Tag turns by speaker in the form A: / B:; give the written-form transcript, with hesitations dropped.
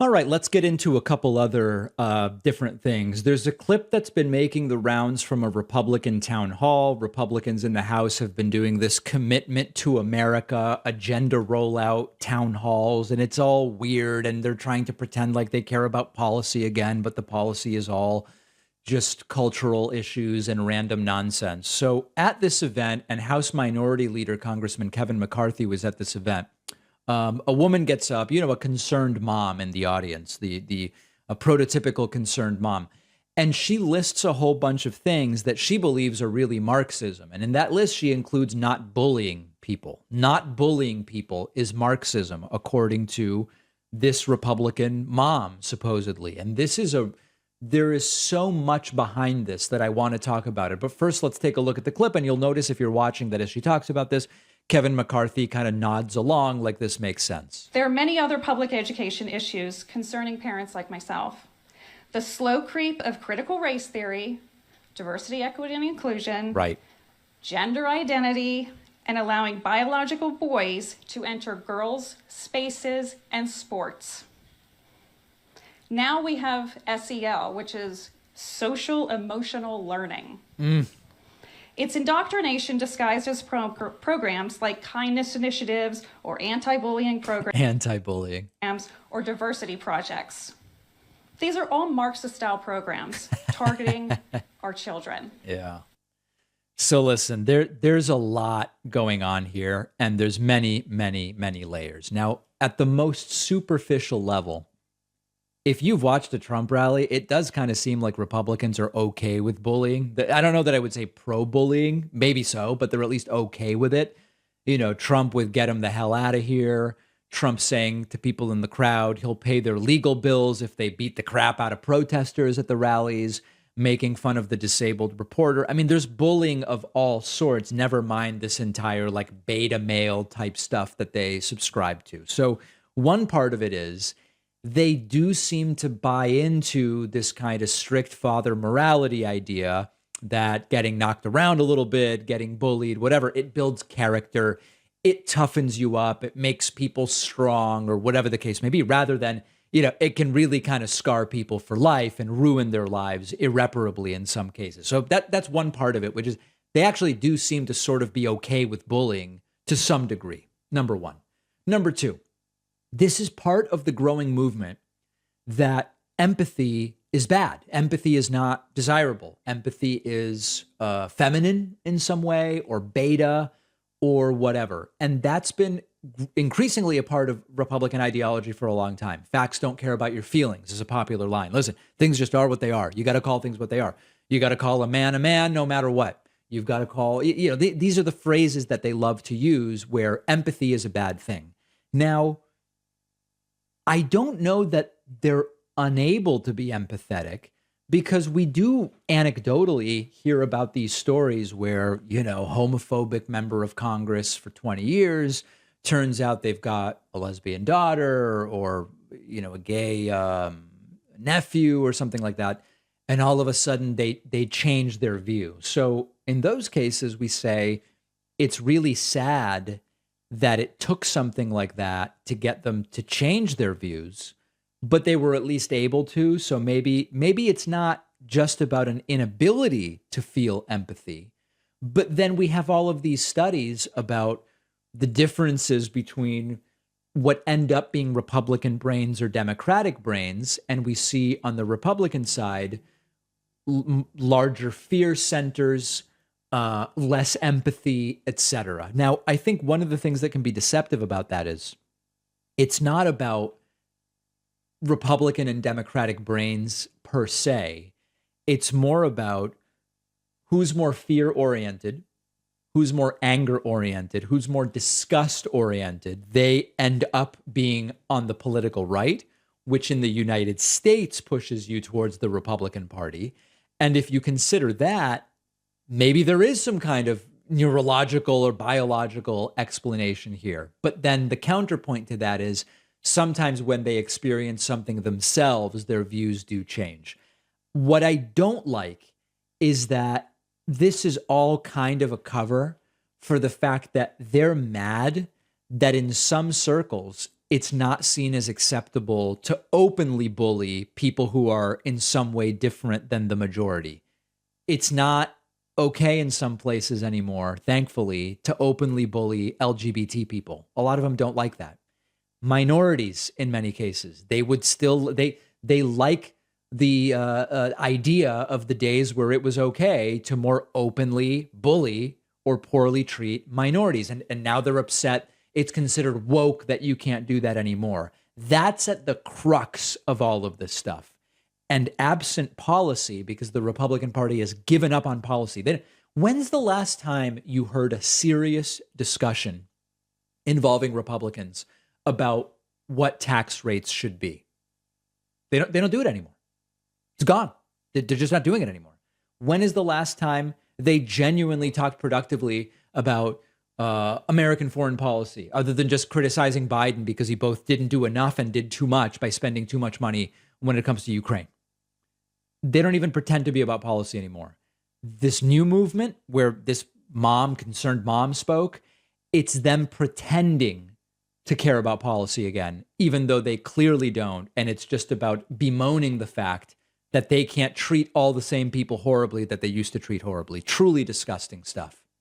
A: All right, let's get into a couple other different things. There's a clip that's been making the rounds from a Republican town hall. Republicans in the House have been doing this commitment to America agenda rollout town halls, and it's all weird. And they're trying to pretend like they care about policy again, but the policy is all just cultural issues and random nonsense. So at this event, and House Minority Leader Congressman Kevin McCarthy was at this event. A woman gets up, a concerned mom in the audience, the a prototypical concerned mom, and she lists a whole bunch of things that she believes are really Marxism. And in that list, she includes not bullying people. Not bullying people is Marxism, according to this Republican mom, supposedly. And there is so much behind this that I want to talk about it. But first, let's take a look at the clip, and you'll notice if you're watching that as she talks about this, Kevin McCarthy kind of nods along like this makes sense.
B: There are many other public education issues concerning parents like myself. The slow creep of critical race theory, diversity, equity, and inclusion,
A: Right.
B: gender identity, and allowing biological boys to enter girls' spaces and sports. Now we have SEL, which is social emotional learning. It's indoctrination disguised as programs like kindness initiatives or anti-bullying programs
A: Anti-bullying.
B: or diversity projects. These are all Marxist-style programs targeting our children.
A: Yeah. So listen, there's a lot going on here, and there's many, many, many layers. Now, at the most superficial level, if you've watched a Trump rally, it does kind of seem like Republicans are okay with bullying. I don't know that I would say pro-bullying, maybe so, but they're at least okay with it. Trump would get him the hell out of here. Trump saying to people in the crowd, he'll pay their legal bills if they beat the crap out of protesters at the rallies, making fun of the disabled reporter. I mean, there's bullying of all sorts, never mind this entire like beta male type stuff that they subscribe to. So one part of it is, they do seem to buy into this kind of strict father morality idea that getting knocked around a little bit, getting bullied, whatever, it builds character, it toughens you up, it makes people strong, or whatever the case may be, rather than, it can really kind of scar people for life and ruin their lives irreparably in some cases. So that's one part of it, which is they actually do seem to sort of be okay with bullying to some degree, number one. Number two, this is part of the growing movement that empathy is bad. Empathy is not desirable. Empathy is feminine in some way, or beta, or whatever. And that's been increasingly a part of Republican ideology for a long time. Facts don't care about your feelings is a popular line. Listen, things just are what they are. You got to call things what they are. You got to call a man no matter what. You've got to call, these are the phrases that they love to use where empathy is a bad thing. Now, I don't know that they're unable to be empathetic, because we do anecdotally hear about these stories where, homophobic member of Congress for 20 years, turns out they've got a lesbian daughter or, a gay nephew or something like that. And all of a sudden they change their view. So in those cases, we say it's really sad that it took something like that to get them to change their views, but they were at least able to. So maybe it's not just about an inability to feel empathy, but then we have all of these studies about the differences between what end up being Republican brains or Democratic brains. And we see on the Republican side, larger fear centers, less empathy, etc. Now, I think one of the things that can be deceptive about that is it's not about Republican and Democratic brains per se. It's more about who's more fear-oriented, who's more anger-oriented, who's more disgust-oriented. They end up being on the political right, which in the United States pushes you towards the Republican Party. And if you consider that, maybe there is some kind of neurological or biological explanation here. But then the counterpoint to that is sometimes when they experience something themselves, their views do change. What I don't like is that this is all kind of a cover for the fact that they're mad that in some circles, it's not seen as acceptable to openly bully people who are in some way different than the majority. It's not okay in some places anymore, thankfully, to openly bully LGBT people. A lot of them don't like that. Minorities, in many cases, they would still they like the idea of the days where it was okay to more openly bully or poorly treat minorities, and now they're upset. It's considered woke that you can't do that anymore. That's at the crux of all of this stuff. And absent policy, because the Republican Party has given up on policy. When's the last time you heard a serious discussion involving Republicans about what tax rates should be? They don't do it anymore. It's gone. They're just not doing it anymore. When is the last time they genuinely talked productively about American foreign policy, other than just criticizing Biden because he both didn't do enough and did too much by spending too much money when it comes to Ukraine? They don't even pretend to be about policy anymore. This new movement where this concerned mom spoke, it's them pretending to care about policy again, even though they clearly don't. And it's just about bemoaning the fact that they can't treat all the same people horribly that they used to treat horribly. Truly disgusting stuff.